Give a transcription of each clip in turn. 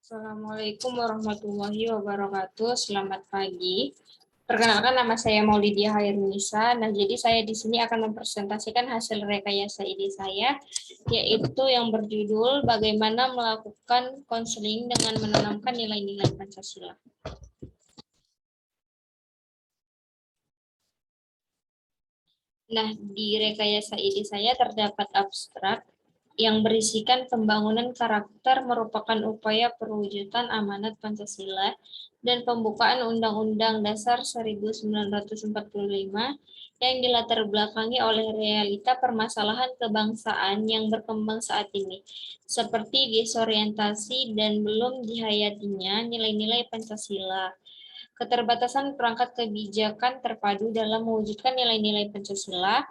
Assalamualaikum warahmatullahi wabarakatuh. Selamat pagi. Perkenalkan, nama saya Maulidia Hairunisa. Nah, jadi saya di sini akan mempresentasikan hasil rekayasa ide saya, yaitu yang berjudul Bagaimana Melakukan Konseling dengan Menanamkan Nilai-Nilai Pancasila. Nah, di rekayasa ide saya terdapat abstrak yang berisikan pembangunan karakter merupakan upaya perwujudan amanat Pancasila dan pembukaan Undang-Undang Dasar 1945 yang dilatar belakangi oleh realita permasalahan kebangsaan yang berkembang saat ini, seperti disorientasi dan belum dihayatinya nilai-nilai Pancasila, keterbatasan perangkat kebijakan terpadu dalam mewujudkan nilai-nilai Pancasila,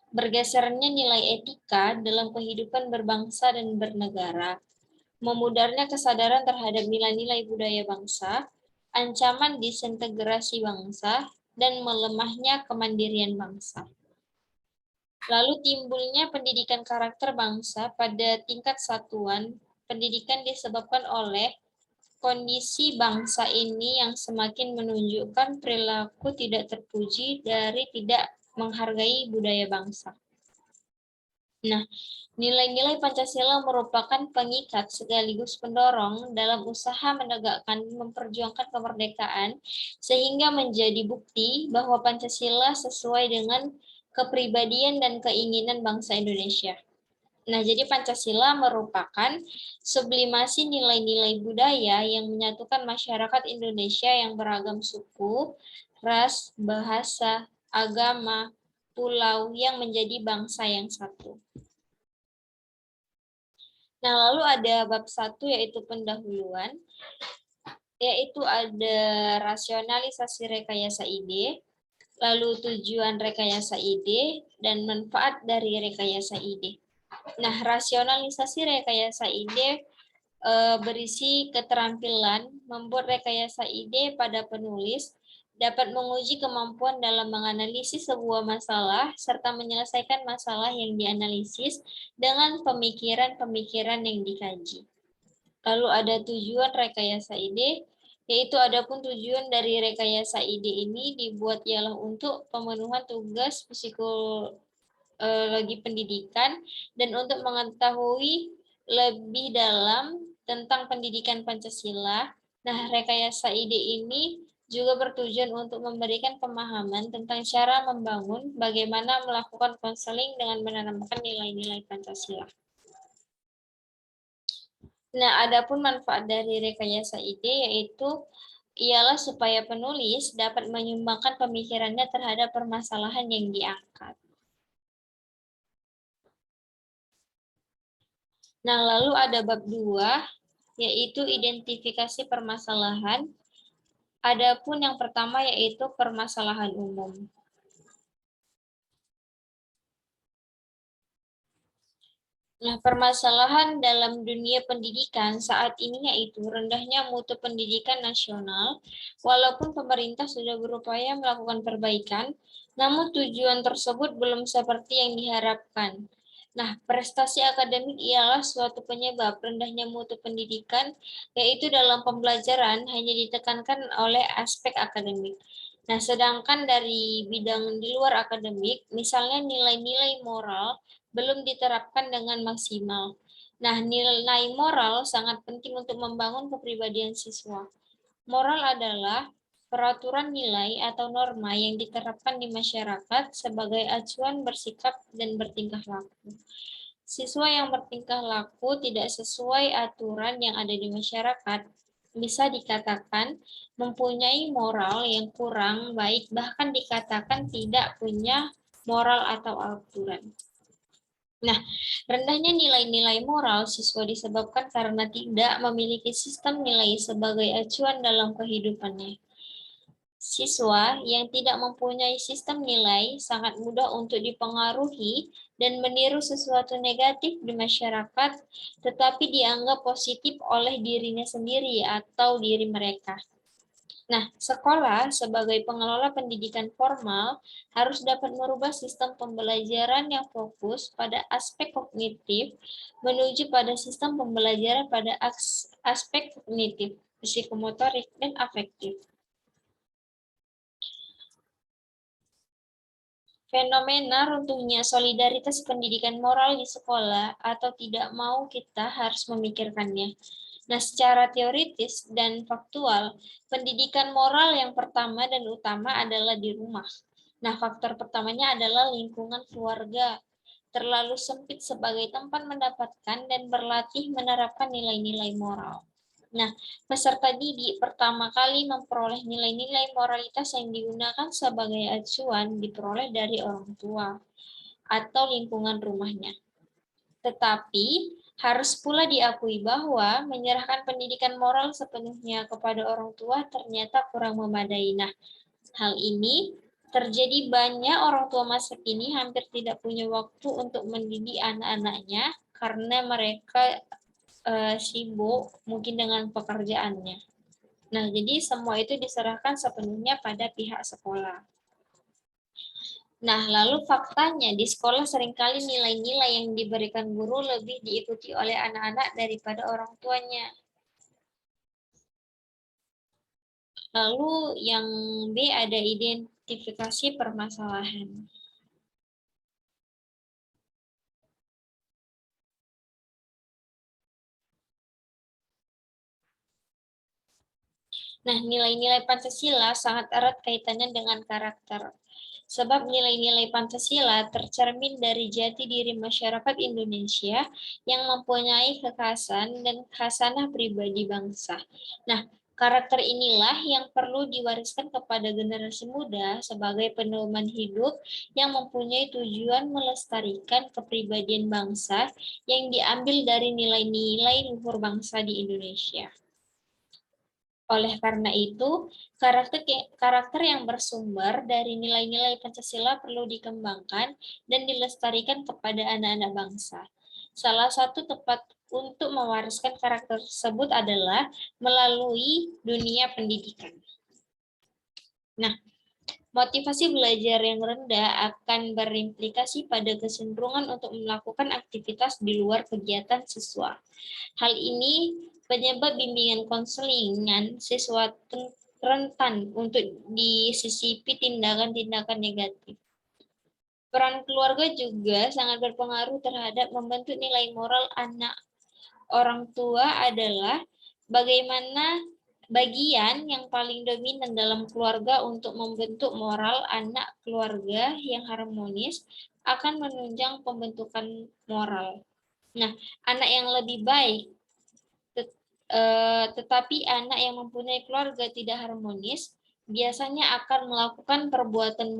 bergesernya nilai etika dalam kehidupan berbangsa dan bernegara, memudarnya kesadaran terhadap nilai-nilai budaya bangsa, ancaman disintegrasi bangsa, dan melemahnya kemandirian bangsa. Lalu timbulnya pendidikan karakter bangsa pada tingkat satuan. Pendidikan disebabkan oleh kondisi bangsa ini yang semakin menunjukkan perilaku tidak terpuji dari tidak menghargai budaya bangsa. Nah, nilai-nilai Pancasila merupakan pengikat sekaligus pendorong dalam usaha menegakkan memperjuangkan kemerdekaan sehingga menjadi bukti bahwa Pancasila sesuai dengan kepribadian dan keinginan bangsa Indonesia. Nah, jadi Pancasila merupakan sublimasi nilai-nilai budaya yang menyatukan masyarakat Indonesia yang beragam suku, ras, bahasa, agama, pulau yang menjadi bangsa yang satu. Nah, lalu ada bab 1 yaitu pendahuluan, yaitu ada rasionalisasi rekayasa ide, lalu tujuan rekayasa ide, dan manfaat dari rekayasa ide. Nah, rasionalisasi rekayasa ide berisi keterampilan membuat rekayasa ide pada penulis, dapat menguji kemampuan dalam menganalisis sebuah masalah serta menyelesaikan masalah yang dianalisis dengan pemikiran-pemikiran yang dikaji. Lalu ada tujuan rekayasa ide, yaitu adapun tujuan dari rekayasa ide ini dibuat ialah untuk pemenuhan tugas psikologi pendidikan dan untuk mengetahui lebih dalam tentang pendidikan Pancasila. Nah, rekayasa ide ini juga bertujuan untuk memberikan pemahaman tentang cara membangun, bagaimana melakukan konseling dengan menanamkan nilai-nilai Pancasila. Nah, adapun manfaat dari rekayasa ide yaitu ialah supaya penulis dapat menyumbangkan pemikirannya terhadap permasalahan yang diangkat. Nah, lalu ada bab 2 yaitu identifikasi permasalahan. Adapun yang pertama yaitu permasalahan umum. Nah, permasalahan dalam dunia pendidikan saat ini yaitu rendahnya mutu pendidikan nasional. Walaupun pemerintah sudah berupaya melakukan perbaikan, namun tujuan tersebut belum seperti yang diharapkan. Nah, prestasi akademik ialah suatu penyebab rendahnya mutu pendidikan, yaitu dalam pembelajaran hanya ditekankan oleh aspek akademik. Nah, sedangkan dari bidang di luar akademik, misalnya nilai-nilai moral, belum diterapkan dengan maksimal. Nah, nilai moral sangat penting untuk membangun kepribadian siswa. Moral adalah peraturan nilai atau norma yang diterapkan di masyarakat sebagai acuan bersikap dan bertingkah laku. Siswa yang bertingkah laku tidak sesuai aturan yang ada di masyarakat bisa dikatakan mempunyai moral yang kurang baik, bahkan dikatakan tidak punya moral atau aturan. Nah, rendahnya nilai-nilai moral siswa disebabkan karena tidak memiliki sistem nilai sebagai acuan dalam kehidupannya. Siswa yang tidak mempunyai sistem nilai sangat mudah untuk dipengaruhi dan meniru sesuatu negatif di masyarakat, tetapi dianggap positif oleh dirinya sendiri atau diri mereka. Nah, sekolah sebagai pengelola pendidikan formal harus dapat merubah sistem pembelajaran yang fokus pada aspek kognitif menuju pada sistem pembelajaran pada aspek kognitif, psikomotorik, dan afektif. Fenomena runtuhnya solidaritas pendidikan moral di sekolah atau tidak mau kita harus memikirkannya. Nah, secara teoritis dan faktual, pendidikan moral yang pertama dan utama adalah di rumah. Nah, faktor pertamanya adalah lingkungan keluarga. Terlalu sempit sebagai tempat mendapatkan dan berlatih menerapkan nilai-nilai moral. Nah, peserta didik pertama kali memperoleh nilai-nilai moralitas yang digunakan sebagai acuan diperoleh dari orang tua atau lingkungan rumahnya. Tetapi harus pula diakui bahwa menyerahkan pendidikan moral sepenuhnya kepada orang tua ternyata kurang memadai. Nah, hal ini terjadi banyak orang tua masa kini hampir tidak punya waktu untuk mendidik anak-anaknya karena mereka sibuk mungkin dengan pekerjaannya. Nah, jadi semua itu diserahkan sepenuhnya pada pihak sekolah. Nah, lalu faktanya di sekolah seringkali nilai-nilai yang diberikan guru lebih diikuti oleh anak-anak daripada orang tuanya. Lalu yang B ada identifikasi permasalahan. Nah, nilai-nilai Pancasila sangat erat kaitannya dengan karakter. Sebab nilai-nilai Pancasila tercermin dari jati diri masyarakat Indonesia yang mempunyai kekhasan dan khasanah pribadi bangsa. Nah, karakter inilah yang perlu diwariskan kepada generasi muda sebagai pedoman hidup yang mempunyai tujuan melestarikan kepribadian bangsa yang diambil dari nilai-nilai luhur bangsa di Indonesia. Oleh karena itu, karakter yang bersumber dari nilai-nilai Pancasila perlu dikembangkan dan dilestarikan kepada anak-anak bangsa. Salah satu tempat untuk mewariskan karakter tersebut adalah melalui dunia pendidikan. Nah, motivasi belajar yang rendah akan berimplikasi pada kecenderungan untuk melakukan aktivitas di luar kegiatan siswa. Hal ini penyebab bimbingan konselingan siswa rentan untuk disisipi tindakan-tindakan negatif. Peran keluarga juga sangat berpengaruh terhadap membentuk nilai moral anak. Orang tua adalah bagaimana bagian yang paling dominan dalam keluarga untuk membentuk moral anak. Keluarga yang harmonis akan menunjang pembentukan moral. Nah, anak yang lebih baik tetapi anak yang mempunyai keluarga tidak harmonis biasanya akan melakukan perbuatan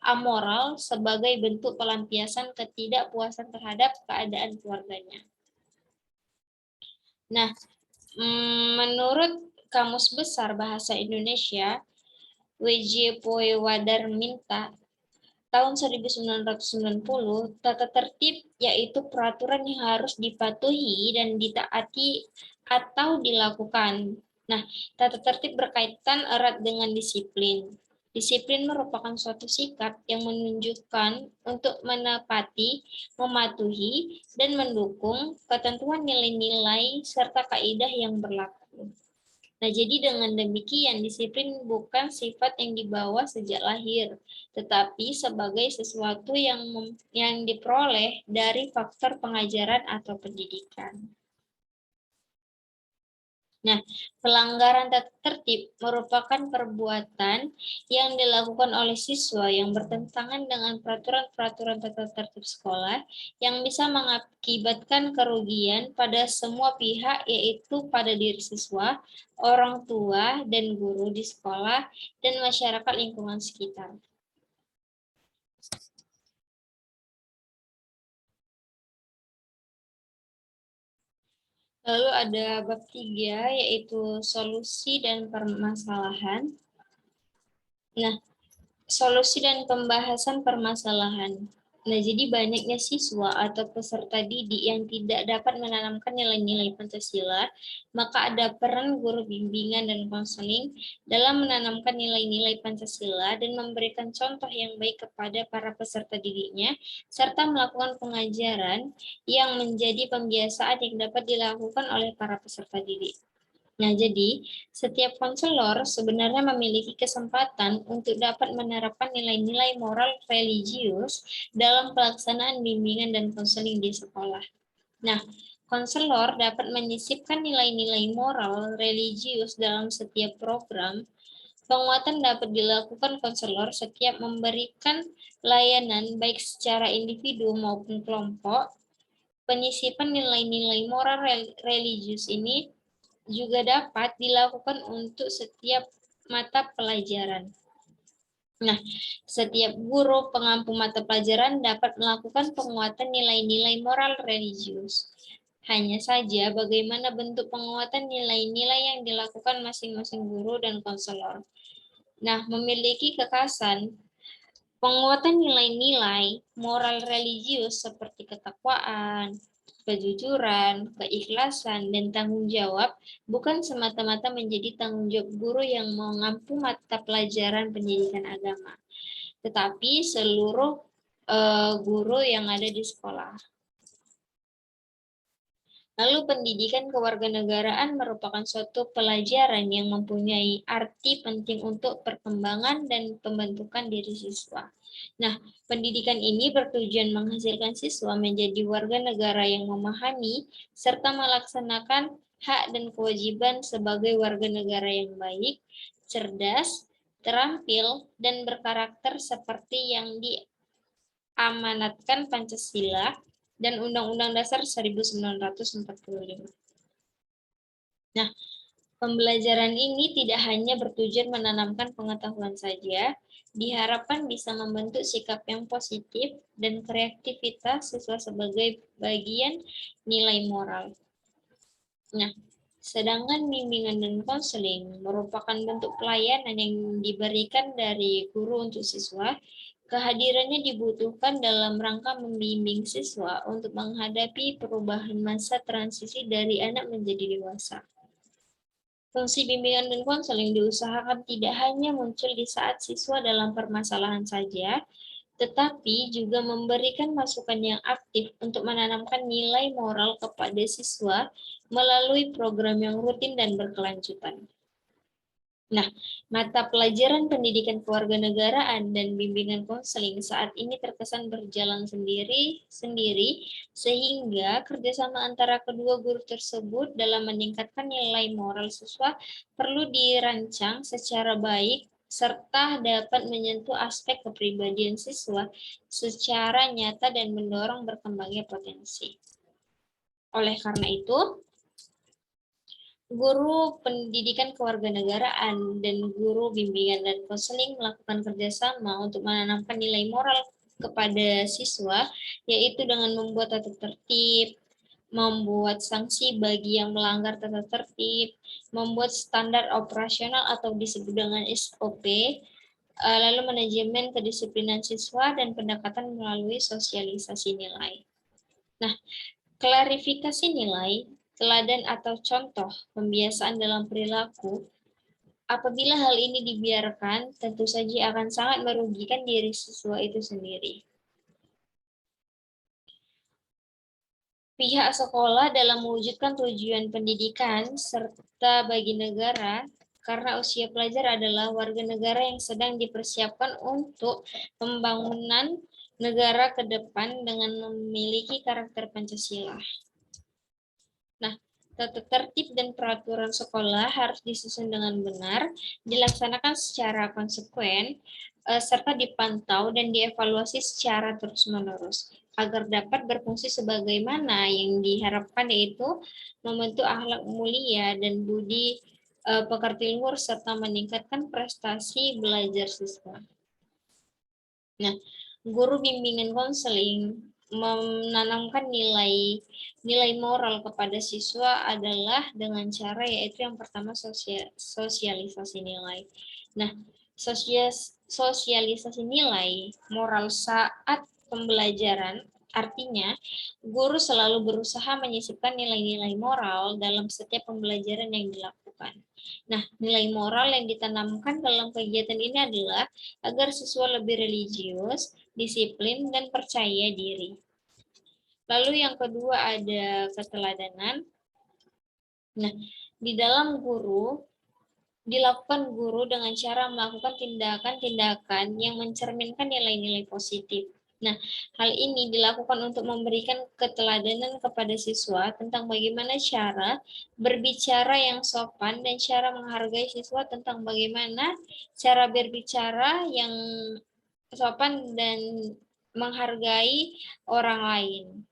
amoral sebagai bentuk pelampiasan ketidakpuasan terhadap keadaan keluarganya. Nah, menurut Kamus Besar Bahasa Indonesia, W.J. Poewadarminta, tahun 1990, tata tertib yaitu peraturan yang harus dipatuhi dan ditaati atau dilakukan. Nah, tata tertib berkaitan erat dengan disiplin. Disiplin merupakan suatu sikap yang menunjukkan untuk menepati, mematuhi, dan mendukung ketentuan nilai-nilai serta kaidah yang berlaku. Nah, jadi dengan demikian disiplin bukan sifat yang dibawa sejak lahir, tetapi sebagai sesuatu yang diperoleh dari faktor pengajaran atau pendidikan. Nah, pelanggaran tata tertib merupakan perbuatan yang dilakukan oleh siswa yang bertentangan dengan peraturan-peraturan tata tertib sekolah yang bisa mengakibatkan kerugian pada semua pihak, yaitu pada diri siswa, orang tua, dan guru di sekolah, dan masyarakat lingkungan sekitar. Lalu ada bab 3, yaitu solusi dan permasalahan. Nah, solusi dan pembahasan permasalahan. Nah, jadi banyaknya siswa atau peserta didik yang tidak dapat menanamkan nilai-nilai Pancasila, maka ada peran guru bimbingan dan konseling dalam menanamkan nilai-nilai Pancasila dan memberikan contoh yang baik kepada para peserta didiknya, serta melakukan pengajaran yang menjadi pembiasaan yang dapat dilakukan oleh para peserta didik. Nah, jadi setiap konselor sebenarnya memiliki kesempatan untuk dapat menerapkan nilai-nilai moral religius dalam pelaksanaan bimbingan dan konseling di sekolah. Nah, konselor dapat menyisipkan nilai-nilai moral religius dalam setiap program. Penguatan dapat dilakukan konselor setiap memberikan layanan baik secara individu maupun kelompok. Penyisipan nilai-nilai moral religius ini juga dapat dilakukan untuk setiap mata pelajaran. Nah, setiap guru pengampu mata pelajaran dapat melakukan penguatan nilai-nilai moral religius. Hanya saja bagaimana bentuk penguatan nilai-nilai yang dilakukan masing-masing guru dan konselor. Nah, memiliki kekhasan penguatan nilai-nilai moral religius seperti ketakwaan, kejujuran, keikhlasan, dan tanggung jawab bukan semata-mata menjadi tanggung jawab guru yang mengampu mata pelajaran pendidikan agama, tetapi seluruh guru yang ada di sekolah. Lalu pendidikan kewarganegaraan merupakan suatu pelajaran yang mempunyai arti penting untuk perkembangan dan pembentukan diri siswa. Nah, pendidikan ini bertujuan menghasilkan siswa menjadi warga negara yang memahami serta melaksanakan hak dan kewajiban sebagai warga negara yang baik, cerdas, terampil, dan berkarakter seperti yang diamanatkan Pancasila dan Undang-Undang Dasar 1945. Nah, pembelajaran ini tidak hanya bertujuan menanamkan pengetahuan saja, diharapkan bisa membentuk sikap yang positif dan kreativitas siswa sebagai bagian nilai moral. Nah, sedangkan bimbingan dan konseling merupakan bentuk pelayanan yang diberikan dari guru untuk siswa. Kehadirannya dibutuhkan dalam rangka membimbing siswa untuk menghadapi perubahan masa transisi dari anak menjadi dewasa. Fungsi bimbingan dan konseling diusahakan tidak hanya muncul di saat siswa dalam permasalahan saja, tetapi juga memberikan masukan yang aktif untuk menanamkan nilai moral kepada siswa melalui program yang rutin dan berkelanjutan. Nah, mata pelajaran pendidikan kewarganegaraan dan bimbingan konseling saat ini terkesan berjalan sendiri-sendiri, sehingga kerjasama antara kedua guru tersebut dalam meningkatkan nilai moral siswa perlu dirancang secara baik serta dapat menyentuh aspek kepribadian siswa secara nyata dan mendorong berkembangnya potensi. Oleh karena itu, guru pendidikan kewarganegaraan dan guru bimbingan dan konseling melakukan kerjasama untuk menanamkan nilai moral kepada siswa, yaitu dengan membuat tata tertib, membuat sanksi bagi yang melanggar tata tertib, membuat standar operasional atau disebut dengan SOP, lalu manajemen kedisiplinan siswa dan pendekatan melalui sosialisasi nilai. Nah, klarifikasi nilai, teladan atau contoh pembiasaan dalam perilaku, apabila hal ini dibiarkan, tentu saja akan sangat merugikan diri siswa itu sendiri. Pihak sekolah dalam mewujudkan tujuan pendidikan serta bagi negara, karena usia pelajar adalah warga negara yang sedang dipersiapkan untuk pembangunan negara ke depan dengan memiliki karakter Pancasila. Nah, tata tertib dan peraturan sekolah harus disusun dengan benar, dilaksanakan secara konsekuen, serta dipantau dan dievaluasi secara terus-menerus, agar dapat berfungsi sebagaimana yang diharapkan, yaitu membentuk akhlak mulia dan budi pekerti luhur, serta meningkatkan prestasi belajar siswa. Nah, guru bimbingan konseling menanamkan nilai moral kepada siswa adalah dengan cara, yaitu yang pertama sosialisasi nilai. Nah, sosialisasi nilai moral saat pembelajaran. Artinya, guru selalu berusaha menyisipkan nilai-nilai moral dalam setiap pembelajaran yang dilakukan. Nah, nilai moral yang ditanamkan dalam kegiatan ini adalah agar siswa lebih religius, disiplin, dan percaya diri. Lalu yang kedua ada keteladanan. Nah, di dalam dilakukan guru dengan cara melakukan tindakan-tindakan yang mencerminkan nilai-nilai positif. Nah, hal ini dilakukan untuk memberikan keteladanan kepada siswa tentang bagaimana cara berbicara yang sopan dan cara menghargai siswa tentang bagaimana cara berbicara yang sopan dan menghargai orang lain.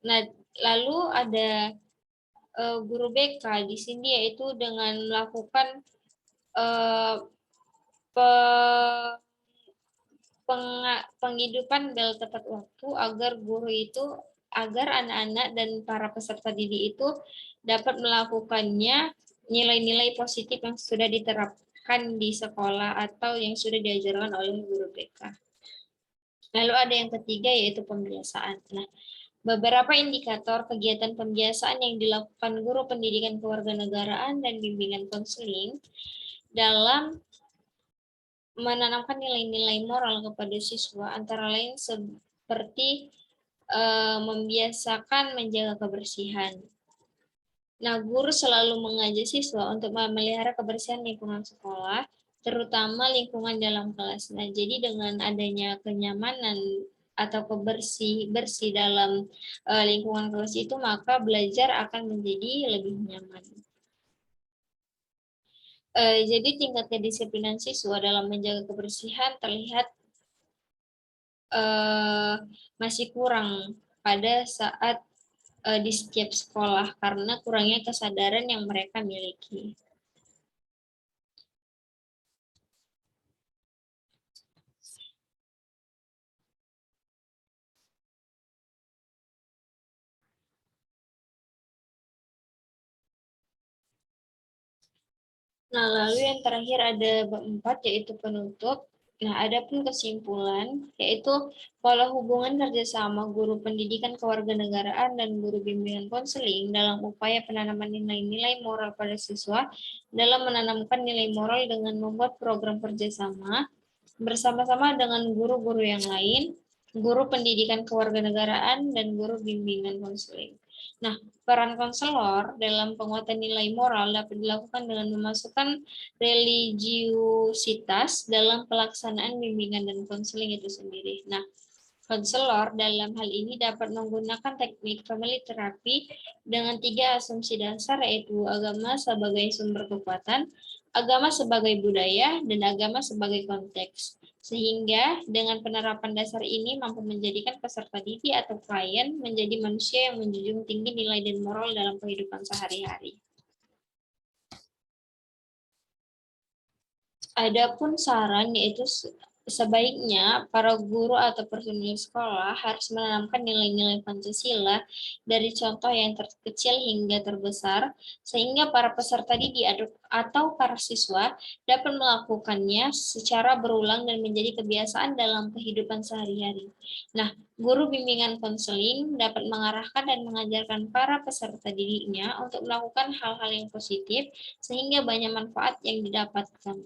Nah, lalu ada guru BK di sini yaitu dengan melakukan penghidupan bel tepat waktu agar anak-anak dan para peserta didik itu dapat melakukannya nilai-nilai positif yang sudah diterapkan di sekolah atau yang sudah diajarkan oleh guru BK. Lalu ada yang ketiga yaitu pembiasaan. Nah, beberapa indikator kegiatan pembiasaan yang dilakukan guru pendidikan kewarganegaraan dan bimbingan konseling dalam menanamkan nilai-nilai moral kepada siswa antara lain seperti membiasakan menjaga kebersihan. Nah, guru selalu mengajak siswa untuk memelihara kebersihan lingkungan sekolah, terutama lingkungan dalam kelas. Nah, jadi dengan adanya kenyamanan atau bersih dalam lingkungan kelas itu, maka belajar akan menjadi lebih nyaman. Jadi tingkat kedisiplinan siswa dalam menjaga kebersihan terlihat masih kurang pada saat di setiap sekolah karena kurangnya kesadaran yang mereka miliki. Nah, lalu yang terakhir ada bab 4 yaitu penutup. Nah, ada pun kesimpulan, yaitu pola hubungan kerjasama guru pendidikan kewarganegaraan dan guru bimbingan konseling dalam upaya penanaman nilai-nilai moral pada siswa dalam menanamkan nilai moral dengan membuat program kerjasama bersama-sama dengan guru-guru yang lain, guru pendidikan kewarganegaraan, dan guru bimbingan konseling. Nah, peran konselor dalam penguatan nilai moral dapat dilakukan dengan memasukkan religiusitas dalam pelaksanaan bimbingan dan konseling itu sendiri. Nah, konselor dalam hal ini dapat menggunakan teknik family therapy dengan 3 asumsi dasar yaitu agama sebagai sumber kekuatan, agama sebagai budaya, dan agama sebagai konteks. Sehingga dengan penerapan dasar ini mampu menjadikan peserta didik atau klien menjadi manusia yang menjunjung tinggi nilai dan moral dalam kehidupan sehari-hari. Adapun saran yaitu sebaiknya para guru atau personil sekolah harus menanamkan nilai-nilai Pancasila dari contoh yang terkecil hingga terbesar, sehingga para peserta didik atau para siswa dapat melakukannya secara berulang dan menjadi kebiasaan dalam kehidupan sehari-hari. Nah, guru bimbingan konseling dapat mengarahkan dan mengajarkan para peserta didiknya untuk melakukan hal-hal yang positif, sehingga banyak manfaat yang didapatkan.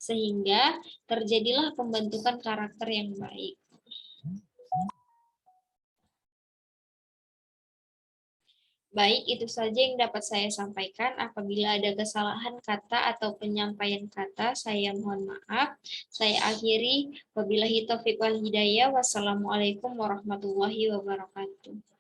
Sehingga terjadilah pembentukan karakter yang baik. Baik, itu saja yang dapat saya sampaikan. Apabila ada kesalahan kata atau penyampaian kata, saya mohon maaf. Saya akhiri. Wabillahi taufiq wal hidayah. Wassalamualaikum warahmatullahi wabarakatuh.